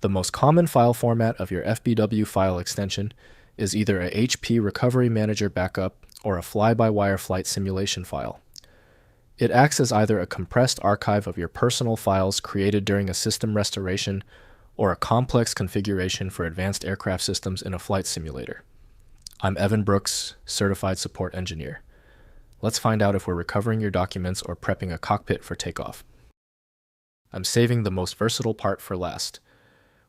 The most common file format of your FBW file extension is either a HP Recovery Manager backup or a fly-by-wire flight simulation file. It acts as either a compressed archive of your personal files created during a system restoration or a complex configuration for advanced aircraft systems in a flight simulator. I'm Evan Brooks, Certified Support Engineer. Let's find out if we're recovering your documents or prepping a cockpit for takeoff. I'm saving the most versatile part for last.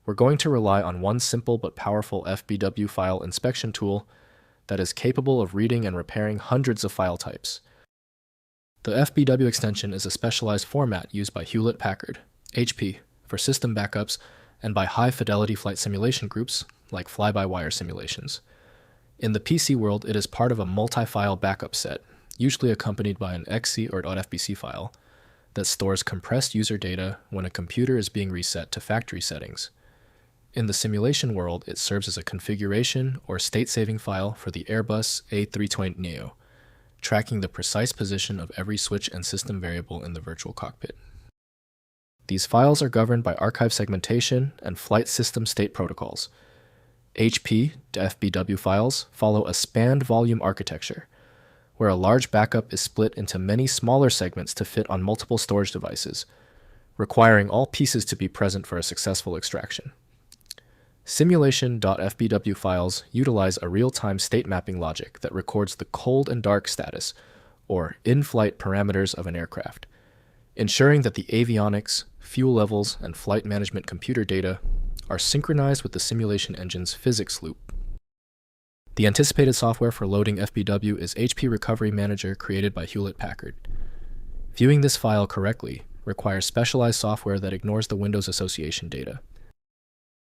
We're going to rely on one simple but powerful FBW file inspection tool that is capable of reading and repairing hundreds of file types. The FBW extension is a specialized format used by Hewlett-Packard, HP, for system backups and by high-fidelity flight simulation groups like fly-by-wire simulations. In the PC world, it is part of a multi-file backup set, usually accompanied by an .exe or .fbc file, that stores compressed user data when a computer is being reset to factory settings. In the simulation world, it serves as a configuration or state-saving file for the Airbus A320neo, tracking the precise position of every switch and system variable in the virtual cockpit. These files are governed by archive-segmentation and flight system state protocols. HP to FBW files follow a spanned volume architecture, where a large backup is split into many smaller segments to fit on multiple storage devices, requiring all pieces to be present for a successful extraction. Simulation.fbw files utilize a real-time state mapping logic that records the cold and dark status, or in-flight parameters of an aircraft, ensuring that the avionics, fuel levels, and flight management computer data are synchronized with the simulation engine's physics loop. The anticipated software for loading FBW is HP Recovery Manager created by Hewlett-Packard. Viewing this file correctly requires specialized software that ignores the Windows association data.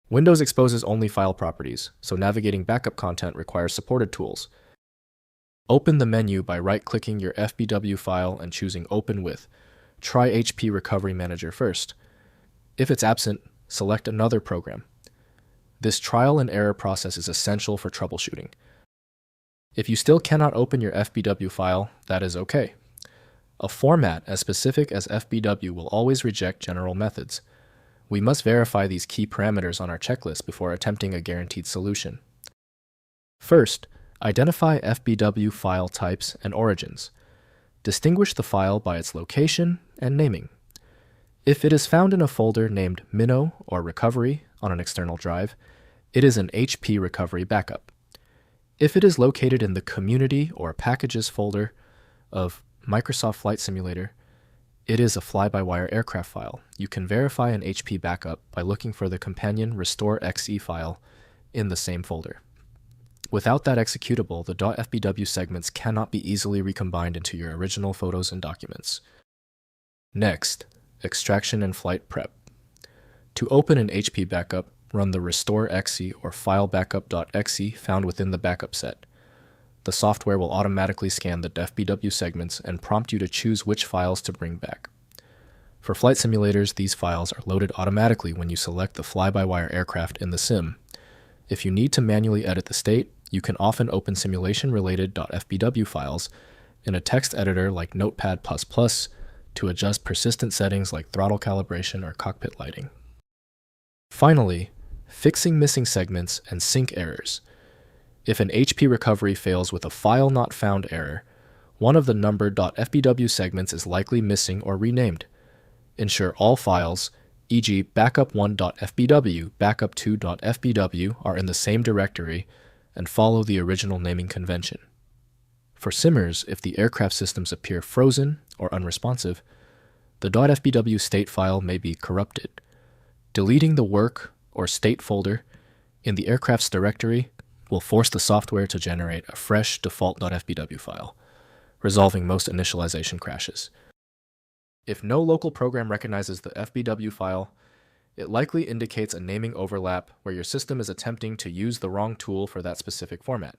Windows exposes only file properties, so navigating backup content requires supported tools. Open the menu by right-clicking your FBW file and choosing Open With. Try HP Recovery Manager first. If it's absent, select another program. This trial and error process is essential for troubleshooting. If you still cannot open your FBW file, that is okay. A format as specific as FBW will always reject general methods. We must verify these key parameters on our checklist before attempting a guaranteed solution. First, identify FBW file types and origins. Distinguish the file by its location and naming. If it is found in a folder named Minnow or Recovery on an external drive, it is an HP Recovery backup. If it is located in the Community or Packages folder of Microsoft Flight Simulator, it is a fly-by-wire aircraft file. You can verify an HP backup by looking for the companion restore.exe file in the same folder. Without that executable, the .fbw segments cannot be easily recombined into your original photos and documents. Next, extraction and flight prep. To open an HP backup, run the restore.exe or filebackup.exe found within the backup set. The software will automatically scan the FBW segments and prompt you to choose which files to bring back. For flight simulators, these files are loaded automatically when you select the fly-by-wire aircraft in the sim. If you need to manually edit the state, you can often open simulation-related .fbw files in a text editor like Notepad++ to adjust persistent settings like throttle calibration or cockpit lighting. Finally, fixing missing segments and sync errors. If an HP recovery fails with a file not found error, one of the numbered .fbw segments is likely missing or renamed. Ensure all files, e.g. backup1.fbw, backup2.fbw, are in the same directory and follow the original naming convention. For simmers, if the aircraft systems appear frozen or unresponsive, the .fbw state file may be corrupted. Deleting the work or state folder in the aircraft's directory will force the software to generate a fresh default .fbw file, resolving most initialization crashes. If no local program recognizes the FBW file, it likely indicates a naming overlap where your system is attempting to use the wrong tool for that specific format.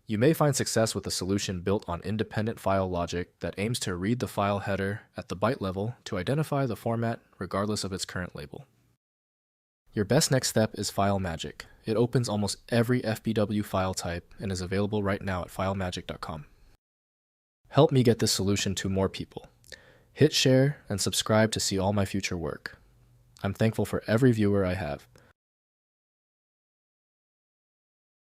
You may find success with a solution built on independent file logic that aims to read the file header at the byte level to identify the format regardless of its current label. Your best next step is File Magic. It opens almost every FBW file type and is available right now at filemagic.com. Help me get this solution to more people. Hit share and subscribe to see all my future work. I'm thankful for every viewer I have.